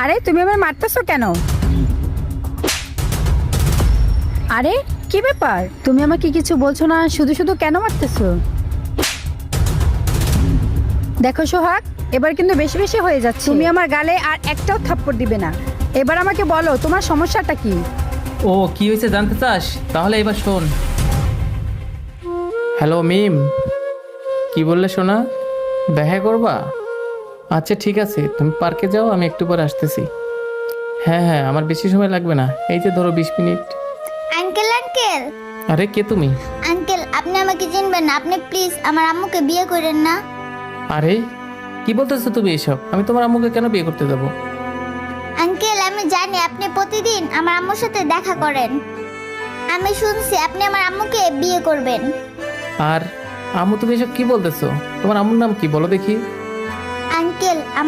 আরে তুমি আমার মারতেছো কেন? আরে কি ব্যাপার, তুমি আমাকে কিছু বলছো না, শুধু শুধু কেন মারতেছো? দেখো সোহাগ, এবার কিন্তু বেশি বেশি হয়ে যাচ্ছে। তুমি আমার গালে আর একটাও থাপ্পড় দিবে না। এবার আমাকে বলো তোমার সমস্যাটা কি? ও কি হয়েছে জানতে চাস? তাহলে এবার শোন। হ্যালো মিম, কি বললে সোনা? দেখা করবা? আচ্ছা ঠিক আছে, তুমি পার্কে যাও, আমি একটু পরে আসতেছি। হ্যাঁ হ্যাঁ, আমার বেশি সময় লাগবে না, এই যে ধরো 20 মিনিট। আঙ্কেল আঙ্কেল আরে কে তুমি? আঙ্কেল, আপনি আমাকে চিনবেন না। আপনি প্লিজ আমার আম্মুকে বিয়ে করেন না। আরে কি বলতেছো তুমি এসব? আমি তোমার আম্মুকে কেন বিয়ে করতে যাবো? আঙ্কেল, আমি জানি আপনি প্রতিদিন আমার আম্মুর সাথে দেখা করেন। আমি শুনছি আপনি আমার আম্মুকে বিয়ে করবেন। আর আম্মু, তুমি এসব কি বলতেছো? তোমার আম্মুর নাম কি বলো দেখি?